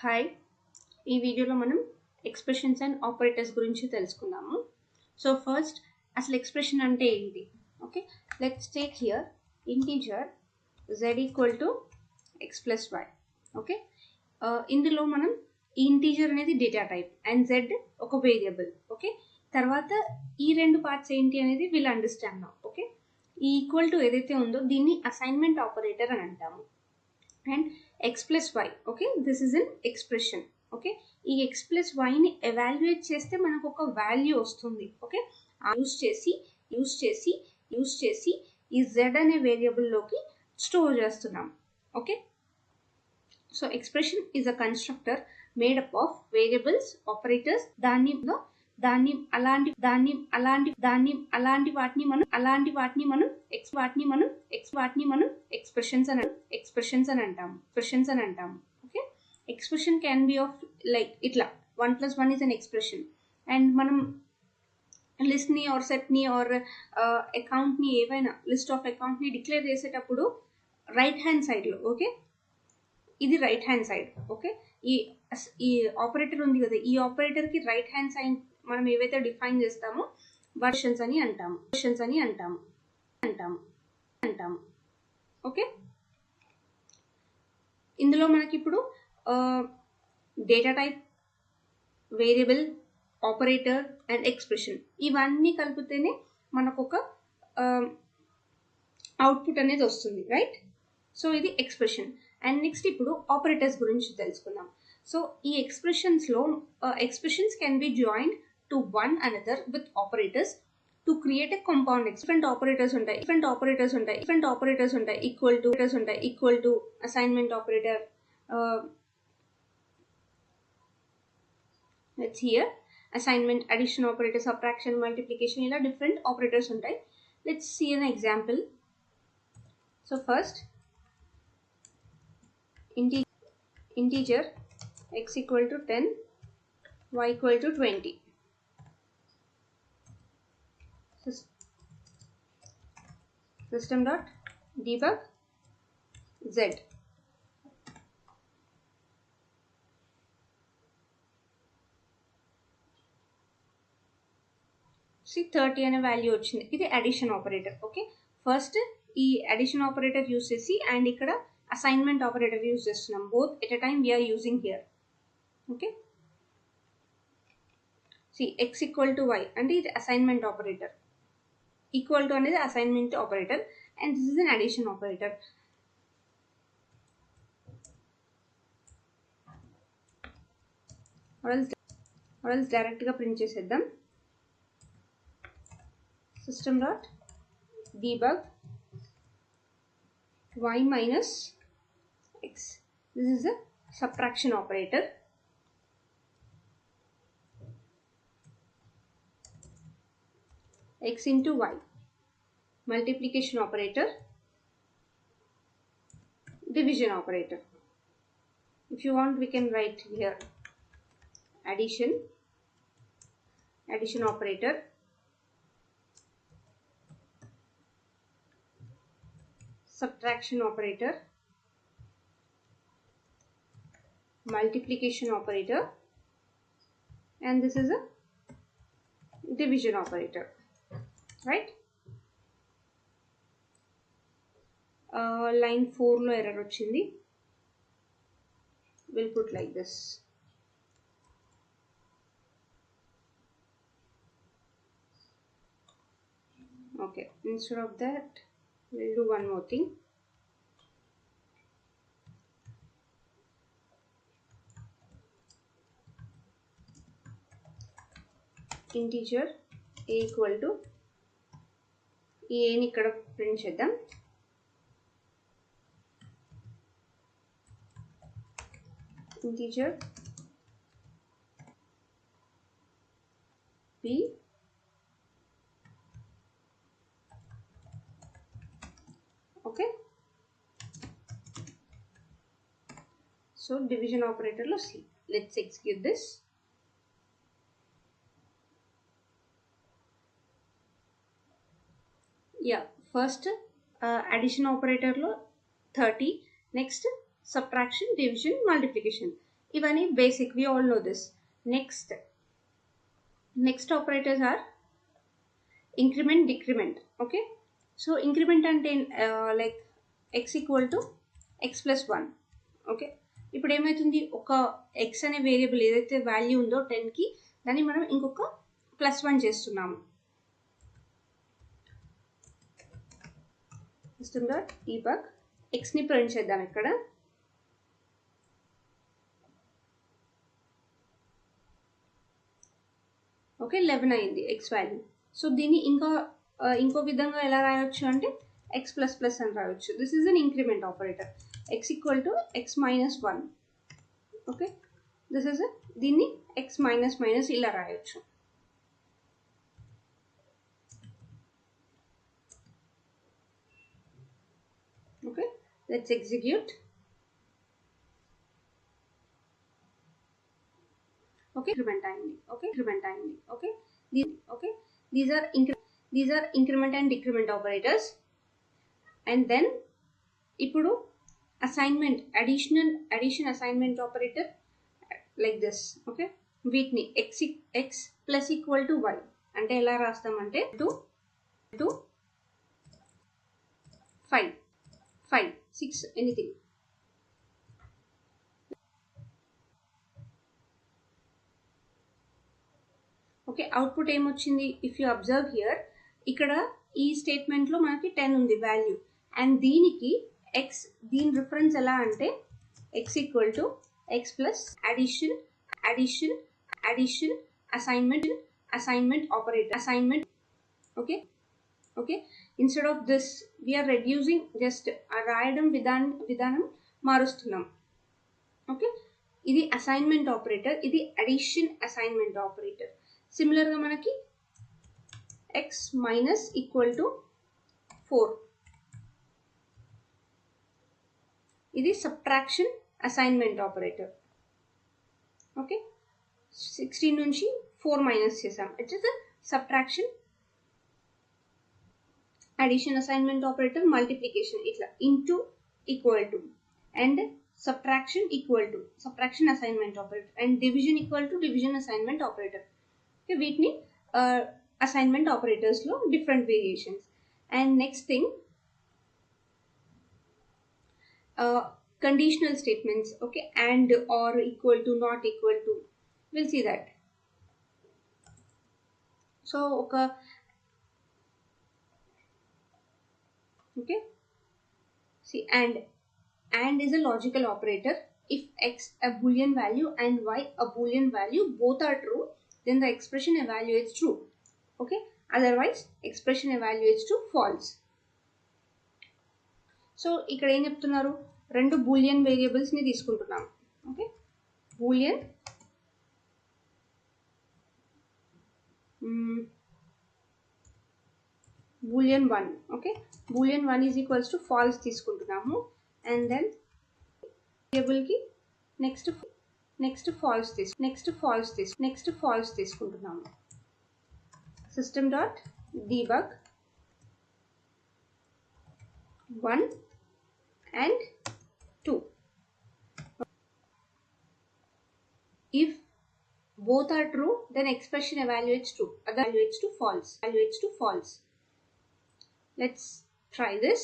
Hi, ఈ వీడియోలో మనం ఎక్స్ప్రెషన్స్ అండ్ ఆపరేటర్స్ గురించి తెలుసుకుందాము. సో ఫస్ట్ అసలు ఎక్స్ప్రెషన్ అంటే ఏంటి? Okay, let's take here integer z equal to x plus y. Okay, ఇందులో మనం ఈ ఇంటీజర్ అనేది డేటా టైప్ అండ్ z ఒక వేరియబుల్. ఓకే, తర్వాత ఈ రెండు పార్ట్స్ ఏంటి అనేది వీల్ అండర్స్టాండ్. ఓకే, ఈ ఈక్వల్ టు ఏదైతే ఉందో దీన్ని అసైన్మెంట్ ఆపరేటర్ అని అంటాము. And x plus y, okay, this is an expression. Okay, ఈ x ప్లస్ వైని ఎవాల్యుయేట్ చేస్తే మనకు ఒక వాల్యూ వస్తుంది. ఓకే, యూస్ చేసి ఈ z అనే వేరియబుల్లోకి స్టోర్ చేస్తున్నాం. Okay, so expression is a constructor made up of variables, operators. అలాంటి వాటిని మనం ఎక్స్ప్రెషన్స్ అని అంటాము. Okay, expression can be of like ఇట్లా 1+1 ఈజ్ అన్ ఎక్స్ప్రెషన్. అండ్ మనం లిస్ట్ ని ఆర్ సెట్ ని ఆర్ అకౌంట్ ని ఏవైనా లిస్ట్ ఆఫ్ అకౌంట్ ని డిక్లేర్ చేసేటప్పుడు రైట్ హ్యాండ్ సైడ్ లో, ఓకే, ఇది రైట్ హ్యాండ్ సైడ్. ఓకే, ఈ ఆపరేటర్ ఉంది కదా, ఈ ఆపరేటర్ కి రైట్ హ్యాండ్ సైడ్ మనం ఏవైతే డిఫైన్ చేస్తామో వర్షన్స్ అని అంటాము. ఓకే, ఇందులో మనకి ఇప్పుడు data type, variable, operator and expression ఇవన్నీ కలిపితేనే మనకు ఒక అవుట్పుట్ అనేది వస్తుంది, రైట్? సో ఇది ఎక్స్ప్రెషన్. అండ్ నెక్స్ట్ ఇప్పుడు ఆపరేటర్స్ గురించి తెలుసుకుందాం. సో ఈ expressions can be joined to one another with operators to create a compound. Different operators ఉంటాయి. Equal to assignment operator, let's here assignment, addition operator, subtraction, multiplication, ఇలా different operators ఉంటాయి. Let's see an example. So first integer x equal to 10, y equal to 20. System dot debug z. See 30 అనే value వచ్చింది. ఇది addition operator. Okay, first ఈ addition operator use చేసి and ఇక్కడ assignment operator use చేస్తున్నాం. Both at a time we're using here. Okay, see x equal to y అంటే ఇది assignment operator, equal to అనేది assignment operator and this is an addition operator. Or else direct గా print చేసేద్దాం. System dot debug y minus x. This is a subtraction operator. X into y, multiplication operator, division operator. If you want, we can write here addition operator, subtraction operator, multiplication operator, and this is a division operator, right? Line 4 లో error వచ్చింది. We'll put like this. Okay, instead of that we'll do one more thing. Integer a equal to ఈ ఏని ఇక్కడ print చేద్దాం. Integer b okay, so division operator లో c. Let's execute this. Yeah, first addition operator లో 30, next subtraction, division, multiplication ఇవన్నీ basic, we all know this. Next operators are increment, decrement. Okay, so increment అంటే like x equal to x plus 1. Okay, ఇప్పుడు ఏమవుతుంది, ఒక x అనే variable ఏదైతే value ఉందో 10కి, దాన్ని మనం ఇంకొక +1 చేస్తున్నాము. ఇస్తుందో debug xని ప్రింట్ చేద్దాం ఇక్కడ. ఓకే, 11 అయింది x వాల్యూ. సో దీన్ని ఇంకో విధంగా ఎలా రాయొచ్చు అంటే x ప్లస్ ప్లస్ అని రాయొచ్చు. This is an increment operator. x equal to x minus 1. Okay, this is దీన్ని x మైనస్ మైనస్ ఇలా రాయొచ్చు. Okay, let's execute. Okay, increment అయింది. ఓకే, ఇంక్రిమెంట్ అయింది. Okay, these are increment and decrement operators. And then ఇప్పుడు addition assignment operator like this. Okay, వీటిని x plus equal to y అంటే ఎలా రాస్తామంటే 2 5 6 ఎనీథింగ్. ఓకే, అవుట్పుట్ ఏమొచ్చింది, ఇఫ్ యూ అబ్జర్వ్ హియర్, ఇక్కడ ఈ స్టేట్మెంట్లో మనకి 10 ఉంది వాల్యూ, అండ్ దీనికి దీని రిఫరెన్స్ ఎలా అంటే x equal to x plus addition assignment operator. Okay, instead of this we're reducing, just రాయడం విధానం మారుస్తున్నాం. ఓకే, ఇది అసైన్మెంట్ ఆపరేటర్, ఇది అడిషన్ అసైన్మెంట్ ఆపరేటర్. సిమిలర్గా మనకి x మైనస్ ఈక్వల్ టు 4, ఇది సబ్ట్రాక్షన్ అసైన్మెంట్ ఆపరేటర్. ఓకే, 16 నుంచి 4 మైనస్ చేసాం, it is subtraction. Addition assignment operator multiplication ఇట్లా into equal to, and subtraction equal to subtraction assignment operator, and division equal to division assignment operator. వీటిని అసైన్మెంట్ ఆపరేటర్స్లో different variations. And next thing, conditional statements. Okay, and, or, equal to, not equal to, we'll see that. So okay, see, and is a logical operator. If x a boolean value and y a boolean value, both are true, then the expression evaluates true. Okay, otherwise expression evaluates to false. So ఇక్కడ ఏం చెప్తున్నారు, రెండు Boolean వేరియబుల్స్ని తీసుకుంటున్నాం. Okay, Boolean 1. Okay, Boolean 1 is equals to falls తీసుకుంటున్నాము, and then వేరియబుల్కి next falls తీసుకుంటున్నాము. System dot debug 1 and 2. If both are true, then expression evaluates true, other evaluates to false. Let's try this.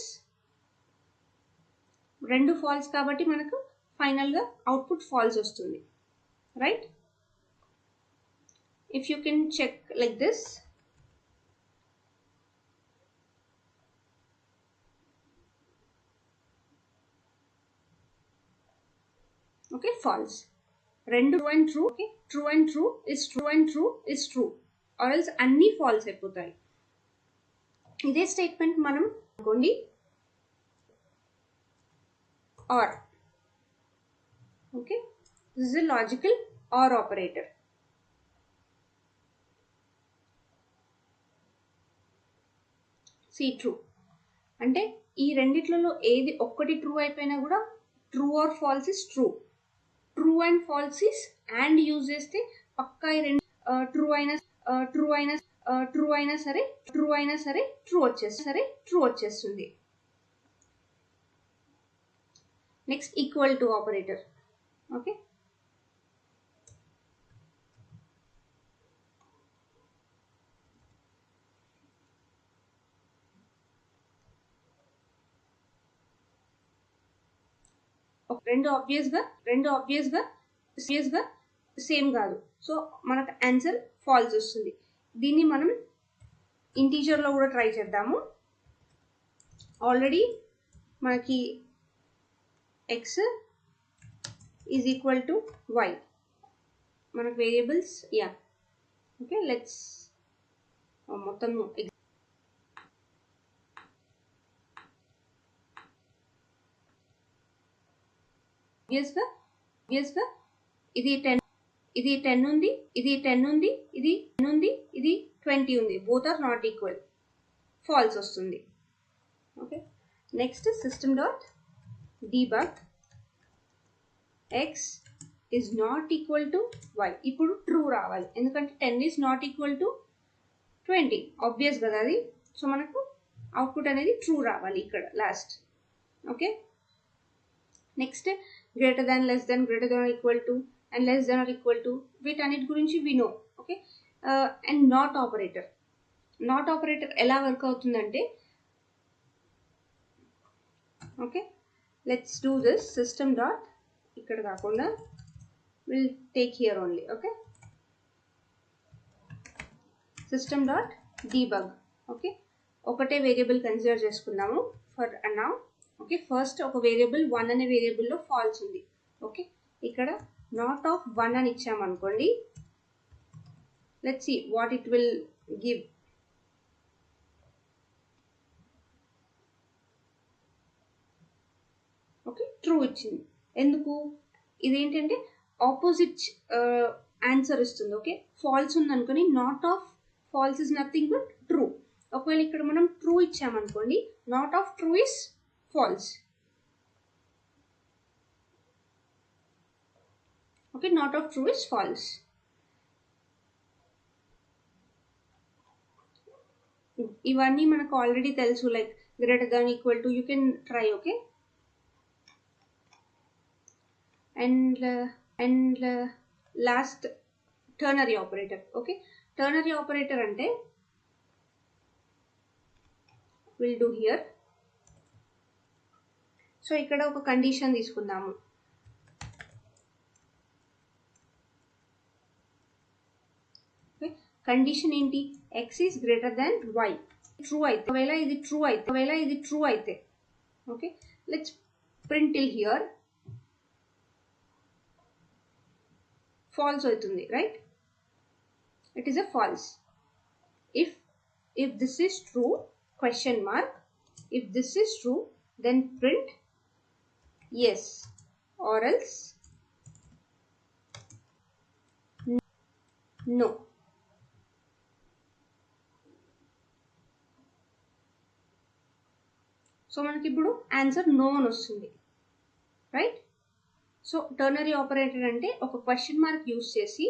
రెండు false కాబట్టి మనకు ఫైనల్గా output false వస్తుంది, right? If you can check like this. Okay, false. రెండు true and true. Okay, true and true is true, or else అన్ని false అయిపోతాయి. ఇదే statement మనం అనుకోండి or. Okay, this is a logical or operator. See, true అంటే ఈ రెండిట్లలో ఏది ఒక్కటి ట్రూ అయిపోయినా కూడా true or false is true. True and false is and use చేస్తే పక్కా ఈ రెండు ట్రూ అయినా సరే ట్రూ వచ్చేస్తుంది. Next equal to operator. Okay, రెండు ఆబ్వియస్ గా సేమ్ కాదు. సో మనకు ఆన్సర్ ఫాల్స్ వస్తుంది. దీన్ని మనం ఇంటీజర్ లో కూడా ట్రై చేద్దాము. ఆల్రెడీ మనకి x is equal to y మనకు వేరియబుల్స్. యా ఓకే, లెట్స్ మొత్తం obvious గా ఇది 10 ఉంది, ఇది 10 ఉంది, ఇది 10 ఉంది, ఇది 20 ఉంది. Both are not equal, false వస్తుంది. Okay, next system dot debug x is not equal to y. ఇప్పుడు ట్రూ రావాలి, ఎందుకంటే 10 ఈజ్ నాట్ ఈక్వల్ టు 20, ఆబ్వియస్ కదా అది. సో మనకు అవుట్పుట్ అనేది ట్రూ రావాలి ఇక్కడ last. Okay, next greater than, less than, greater than equal to and less than or equal to, వీటన్నిటి గురించి we know. Okay, and not operator ఎలా వర్క్ అవుతుందంటే, okay let's do this. System dot, ఇక్కడ కాకుండా will take here only. Okay, system dot debug. Okay, ఒకటే variable consider చేసుకుందాము for now. Okay, first ఒక variable 1 అనే వేరియబుల్లో ఫాల్స్ ఉంది. ఓకే, ఇక్కడ నాట్ ఆఫ్ 1 అని ఇచ్చామనుకోండి, let's see what it will give. Okay, true ఇచ్చింది. ఎందుకు? ఇదేంటంటే ఆపోజిట్ ఆన్సర్ ఇస్తుంది. ఓకే, ఫాల్స్ ఉంది అనుకోని, not of false is nothing but true. ఒకవేళ ఇక్కడ మనం ట్రూ ఇచ్చామనుకోండి, not of true is false. Okay, not of true is false. ఇవన్నీ మనకు ఆల్రెడీ తెలుసు, like greater than, equal to, you can try. Okay, and last ternary operator. Okay, ternary operator అంటే will do here. So ఇక్కడ ఒక condition తీసుకుందాము. Condition ఏంటి? x is greater than y. True అయితే, ఒకవేళ ఇది ట్రూ అయితే, okay let's print till here. False అవుతుంది, right? It is a false. if this is true, question mark, if this is true, then print yes, or else no. So మనకి ఇప్పుడు answer no అని వస్తుంది, right? So ternary operator అంటే ఒక question mark use చేసి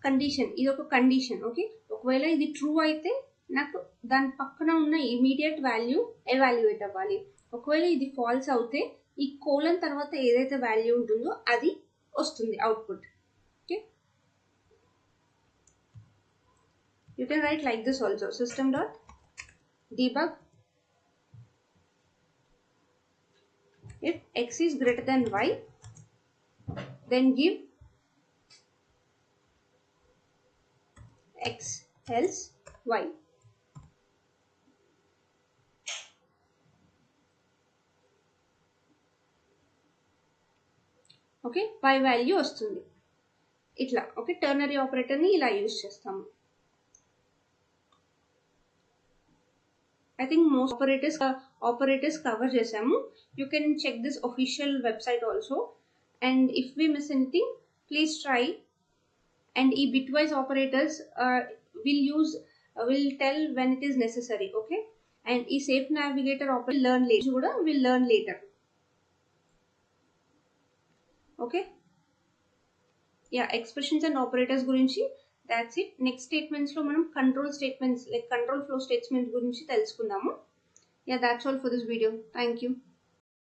condition, ఇది ఒక condition. Okay, ఒకవేళ ఇది ట్రూ అయితే నాకు దాని పక్కన ఉన్న ఇమీడియట్ వాల్యూ ఎవాల్యుయేట్ అవ్వాలి. ఒకవేళ ఇది ఫాల్స్ అవుతే ఈ కోలన్ తర్వాత ఏదైతే వాల్యూ ఉంటుందో అది వస్తుంది output. Okay, you can write like this also. System dot debug, if x is greater than y, then give x else y. Okay, y value వస్తుంది ఇట్లా. ఓకే, టర్నరీ ఆపరేటర్ని ఇలా యూజ్ చేస్తాము. I think most operators cover చేసాము. You can check this official website also, and if we miss anything, please try. And ఈ bitwise operators will tell when it is necessary. Okay, and ఈ safe navigator operator learn later కూడా will learn later. Okay, yeah, expressions and operators గురించి that's it. Next statements లో మనం control statements, like control flow statements గురించి తెలుసుకుందాము. Yeah, that's all for this video. Thank you.